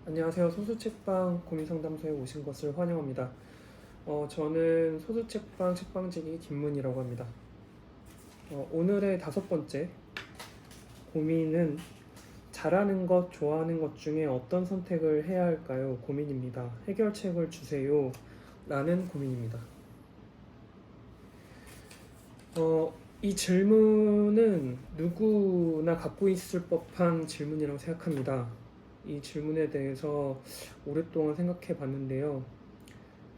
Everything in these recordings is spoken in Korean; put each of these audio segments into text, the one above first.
안녕하세요. 소수책방 고민상담소에 오신 것을 환영합니다. 저는 소수책방 책방지기 김문이라고 합니다. 오늘의 5번째 고민은 잘하는 것, 좋아하는 것 중에 어떤 선택을 해야 할까요? 고민입니다. 해결책을 주세요. 라는 고민입니다. 이 질문은 누구나 갖고 있을 법한 질문이라고 생각합니다. 이 질문에 대해서 오랫동안 생각해 봤는데요.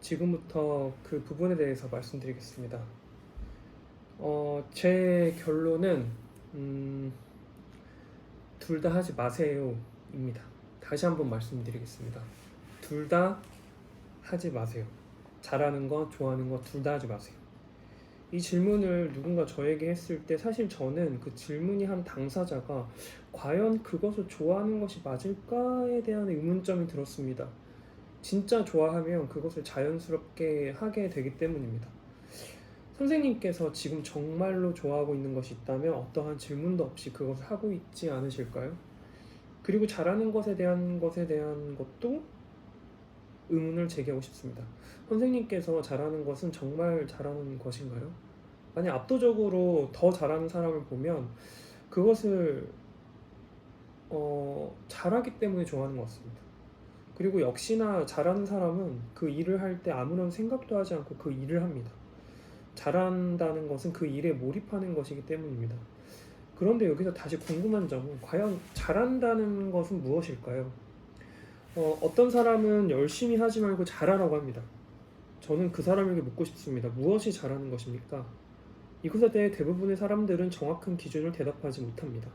지금부터 그 부분에 대해서 말씀드리겠습니다. 제 결론은 둘 다 하지 마세요 입니다. 다시 한번 말씀드리겠습니다. 둘 다 하지 마세요. 잘하는 것, 좋아하는 것 둘 다 하지 마세요. 이 질문을 누군가 저에게 했을 때 사실 저는 그 질문이 한 당사자가 과연 그것을 좋아하는 것이 맞을까에 대한 의문점이 들었습니다. 진짜 좋아하면 그것을 자연스럽게 하게 되기 때문입니다. 선생님께서 지금 정말로 좋아하고 있는 것이 있다면 어떠한 질문도 없이 그것을 하고 있지 않으실까요? 그리고 잘하는 것에 대한 것도 의문을 제기하고 싶습니다. 선생님께서 잘하는 것은 정말 잘하는 것인가요? 만약 압도적으로 더 잘하는 사람을 보면 그것을 잘하기 때문에 좋아하는 것 같습니다. 그리고 역시나 잘하는 사람은 그 일을 할 때 아무런 생각도 하지 않고 그 일을 합니다. 잘한다는 것은 그 일에 몰입하는 것이기 때문입니다. 그런데 여기서 다시 궁금한 점은 과연 잘한다는 것은 무엇일까요? 어떤 사람은 열심히 하지 말고 잘하라고 합니다. 저는 그 사람에게 묻고 싶습니다. 무엇이 잘하는 것입니까? 이것에 대해 대부분의 사람들은 정확한 기준을 대답하지 못합니다.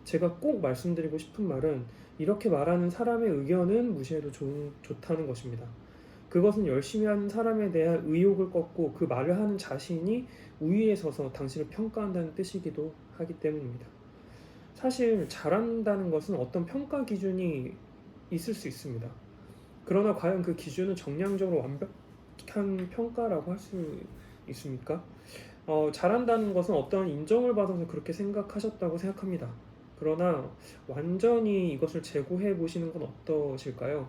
제가 꼭 말씀드리고 싶은 말은 이렇게 말하는 사람의 의견은 무시해도 좋다는 것입니다. 그것은 열심히 하는 사람에 대한 의욕을 꺾고 그 말을 하는 자신이 우위에 서서 당신을 평가한다는 뜻이기도 하기 때문입니다. 사실 잘한다는 것은 어떤 평가 기준이 있을 수 있습니다. 그러나 과연 그 기준은 정량적으로 완벽한 평가라고 할 수 있습니까? 잘한다는 것은 어떤 인정을 받아서 그렇게 생각하셨다고 생각합니다. 그러나 완전히 이것을 재고해 보시는 건 어떠실까요?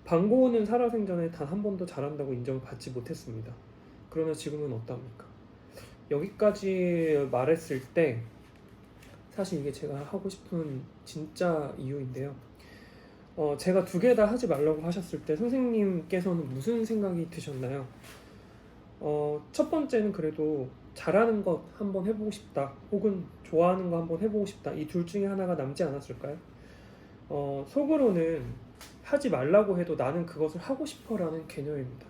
방고은은 살아생전에 단 한 번도 잘한다고 인정을 받지 못했습니다. 그러나 지금은 어떠합니까? 여기까지 말했을 때 사실 이게 제가 하고 싶은 진짜 이유인데요. 제가 두 개 다 하지 말라고 하셨을 때 선생님께서는 무슨 생각이 드셨나요? 첫 번째는 그래도 잘하는 것 한번 해보고 싶다, 혹은 좋아하는 거 한번 해보고 싶다, 이 둘 중에 하나가 남지 않았을까요? 속으로는 하지 말라고 해도 나는 그것을 하고 싶어라는 개념입니다.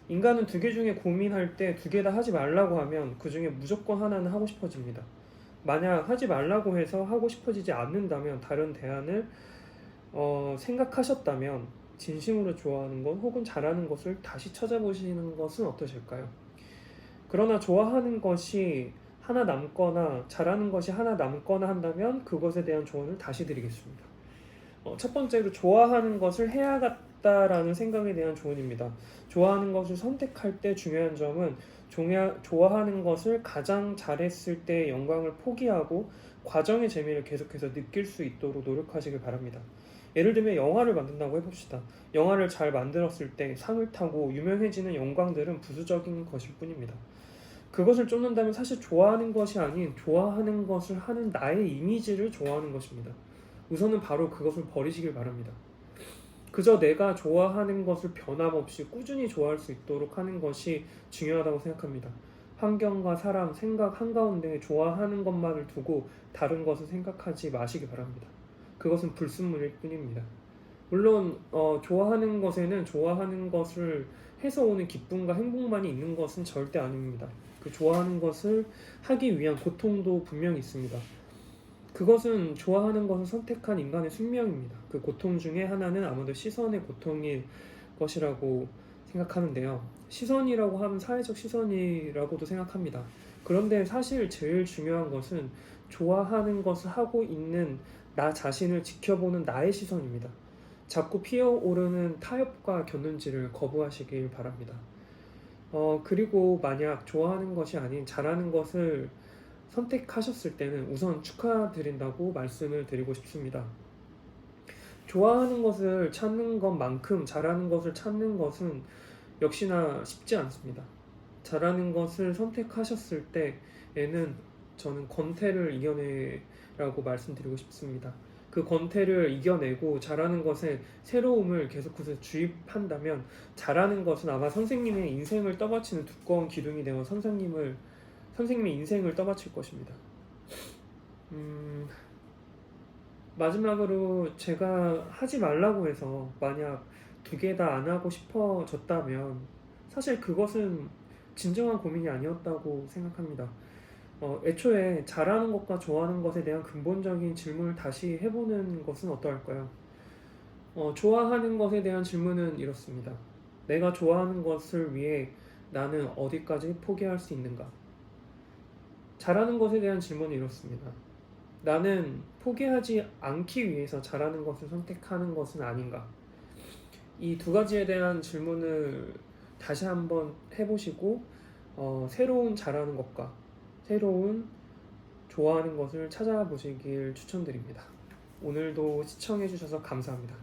인간은 두 개 중에 고민할 때 두 개 다 하지 말라고 하면 그 중에 무조건 하나는 하고 싶어집니다. 만약 하지 말라고 해서 하고 싶어지지 않는다면 다른 대안을 생각하셨다면 진심으로 좋아하는 것 혹은 잘하는 것을 다시 찾아보시는 것은 어떠실까요? 그러나 좋아하는 것이 하나 남거나 잘하는 것이 하나 남거나 한다면 그것에 대한 조언을 다시 드리겠습니다. 첫 번째로 좋아하는 것을 해야겠다라는 생각에 대한 조언입니다. 좋아하는 것을 선택할 때 중요한 점은 좋아하는 것을 가장 잘했을 때의 영광을 포기하고 과정의 재미를 계속해서 느낄 수 있도록 노력하시길 바랍니다. 예를 들면 영화를 만든다고 해봅시다. 영화를 잘 만들었을 때 상을 타고 유명해지는 영광들은 부수적인 것일 뿐입니다. 그것을 쫓는다면 사실 좋아하는 것이 아닌 좋아하는 것을 하는 나의 이미지를 좋아하는 것입니다. 우선은 바로 그것을 버리시길 바랍니다. 그저 내가 좋아하는 것을 변함없이 꾸준히 좋아할 수 있도록 하는 것이 중요하다고 생각합니다. 환경과 사람, 생각 한가운데 좋아하는 것만을 두고 다른 것을 생각하지 마시기 바랍니다. 그것은 불순물일 뿐입니다. 물론 좋아하는 것에는 좋아하는 것을 해서 오는 기쁨과 행복만이 있는 것은 절대 아닙니다. 그 좋아하는 것을 하기 위한 고통도 분명히 있습니다. 그것은 좋아하는 것을 선택한 인간의 숙명입니다. 그 고통 중에 하나는 아무래도 시선의 고통일 것이라고 생각하는데요. 시선이라고 하면 사회적 시선이라고도 생각합니다. 그런데 사실 제일 중요한 것은 좋아하는 것을 하고 있는 나 자신을 지켜보는 나의 시선입니다. 자꾸 피어오르는 타협과 견눈질을 거부하시길 바랍니다. 그리고 만약 좋아하는 것이 아닌 잘하는 것을 선택하셨을 때는 우선 축하드린다고 말씀을 드리고 싶습니다. 좋아하는 것을 찾는 것만큼 잘하는 것을 찾는 것은 역시나 쉽지 않습니다. 잘하는 것을 선택하셨을 때에는 저는 권태를 이겨내라고 말씀드리고 싶습니다. 그 권태를 이겨내고 잘하는 것에 새로움을 계속해서 주입한다면 잘하는 것은 아마 선생님의 인생을 떠받치는 두꺼운 기둥이 되어 선생님의 인생을 떠받칠 것입니다. 마지막으로 제가 하지 말라고 해서 만약 두 개 다 안 하고 싶어졌다면 사실 그것은 진정한 고민이 아니었다고 생각합니다. 애초에 잘하는 것과 좋아하는 것에 대한 근본적인 질문을 다시 해보는 것은 어떠할까요? 좋아하는 것에 대한 질문은 이렇습니다. 내가 좋아하는 것을 위해 나는 어디까지 포기할 수 있는가? 잘하는 것에 대한 질문은 이렇습니다. 나는 포기하지 않기 위해서 잘하는 것을 선택하는 것은 아닌가? 이 두 가지에 대한 질문을 다시 한번 해보시고 새로운 잘하는 것과 새로운 좋아하는 것을 찾아보시길 추천드립니다. 오늘도 시청해주셔서 감사합니다.